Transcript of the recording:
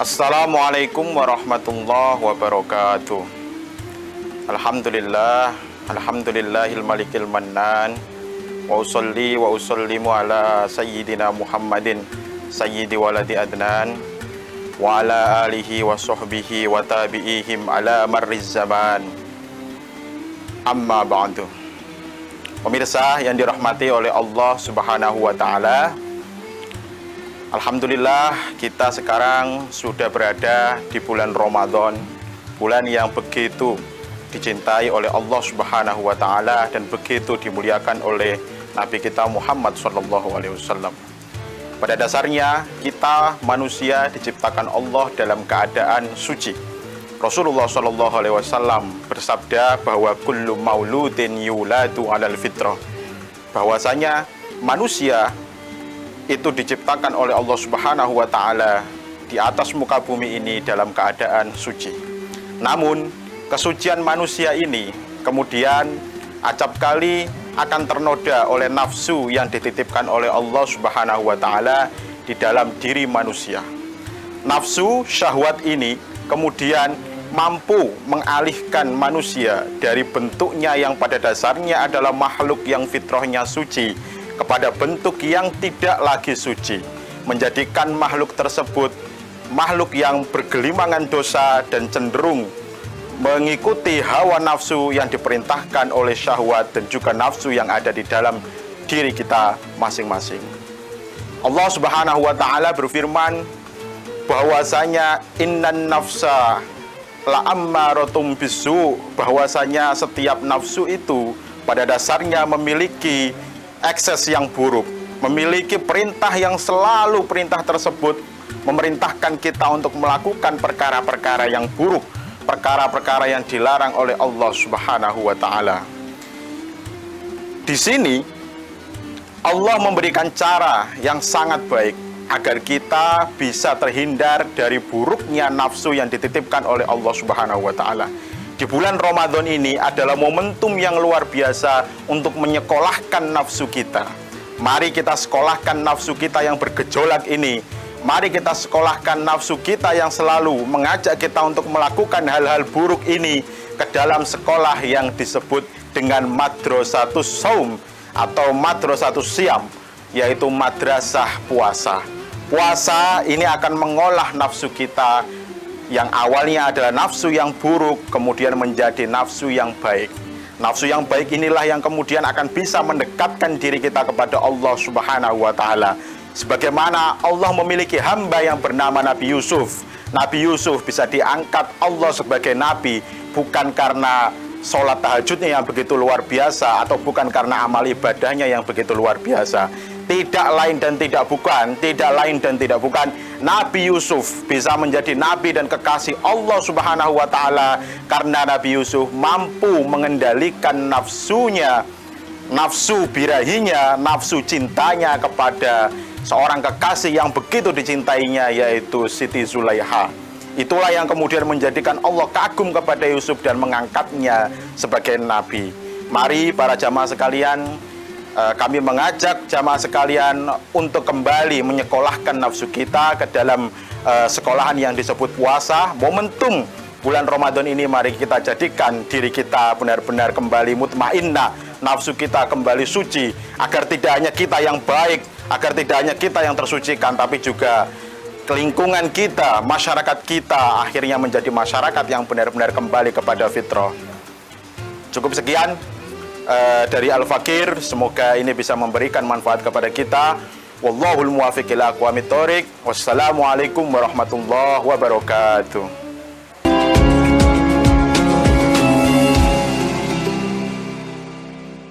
Assalamualaikum warahmatullahi wabarakatuh. Alhamdulillahil malikil mannan. Wa usolli wa usollimu ala sayyidina Muhammadin sayyidi waladi adnan wa ala alihi wa sahbihi wa tabi'ihim ala marriz zaman. Amma ba'du. Pemirsa yang dirahmati oleh Allah Subhanahu wa taala, alhamdulillah kita sekarang sudah berada di bulan Ramadan, bulan yang begitu dicintai oleh Allah Subhanahu wa taala dan begitu dimuliakan oleh Nabi kita Muhammad SAW. Pada dasarnya kita manusia diciptakan Allah dalam keadaan suci. Rasulullah SAW bersabda bahwa kullu mauludin yuladu alal fitrah, bahwasanya manusia itu diciptakan oleh Allah Subhanahu wa taala di atas muka bumi ini dalam keadaan suci. Namun kesucian manusia ini kemudian acap kali akan ternoda oleh nafsu yang dititipkan oleh Allah Subhanahu wa taala di dalam diri manusia. Nafsu syahwat ini kemudian mampu mengalihkan manusia dari bentuknya yang pada dasarnya adalah makhluk yang fitrahnya suci kepada bentuk yang tidak lagi suci, menjadikan makhluk tersebut makhluk yang bergelimangan dosa dan cenderung mengikuti hawa nafsu yang diperintahkan oleh syahwat dan juga nafsu yang ada di dalam diri kita masing-masing. Allah Subhanahu wa taala berfirman bahwasanya innan nafsa la'ammaratum bisu, bahwasanya setiap nafsu itu pada dasarnya memiliki ekses yang buruk, memiliki perintah yang selalu perintah tersebut memerintahkan kita untuk melakukan perkara-perkara yang buruk, perkara-perkara yang dilarang oleh Allah Subhanahu wa taala. Di sini Allah memberikan cara yang sangat baik agar kita bisa terhindar dari buruknya nafsu yang dititipkan oleh Allah Subhanahu wa taala. Di bulan Ramadan ini adalah momentum yang luar biasa untuk menyekolahkan nafsu kita. Mari kita sekolahkan nafsu kita yang bergejolak ini. Mari kita sekolahkan nafsu kita yang selalu mengajak kita untuk melakukan hal-hal buruk ini ke dalam sekolah yang disebut dengan madrasatus shaum atau madrasatus syam, yaitu madrasah puasa. Puasa ini akan mengolah nafsu kita yang awalnya adalah nafsu yang buruk, kemudian menjadi nafsu yang baik. Nafsu yang baik inilah yang kemudian akan bisa mendekatkan diri kita kepada Allah Subhanahu wa taala. Sebagaimana Allah memiliki hamba yang bernama Nabi Yusuf. Nabi Yusuf bisa diangkat Allah sebagai nabi bukan karena sholat tahajudnya yang begitu luar biasa, atau bukan karena amal ibadahnya yang begitu luar biasa. Tidak lain dan tidak bukan, Nabi Yusuf bisa menjadi nabi dan kekasih Allah Subhanahu wa taala karena Nabi Yusuf mampu mengendalikan nafsunya, nafsu birahinya, nafsu cintanya kepada seorang kekasih yang begitu dicintainya, yaitu Siti Zulaiha. Itulah yang kemudian menjadikan Allah kagum kepada Yusuf dan mengangkatnya sebagai nabi. Mari para jamaah sekalian, kami mengajak jamaah sekalian untuk kembali menyekolahkan nafsu kita ke dalam sekolahan yang disebut puasa. Momentum bulan Ramadan ini mari kita jadikan diri kita benar-benar kembali mutmainnah, nafsu kita kembali suci, agar tidak hanya kita yang baik, agar tidak hanya kita yang tersucikan, tapi juga lingkungan kita, masyarakat kita akhirnya menjadi masyarakat yang benar-benar kembali kepada fitrah. Cukup sekian dari Al-Fakir, semoga ini bisa memberikan manfaat kepada kita. Wallahul muwaffiq ila aqwamit thoriq. Wassalamualaikum warahmatullahi wabarakatuh.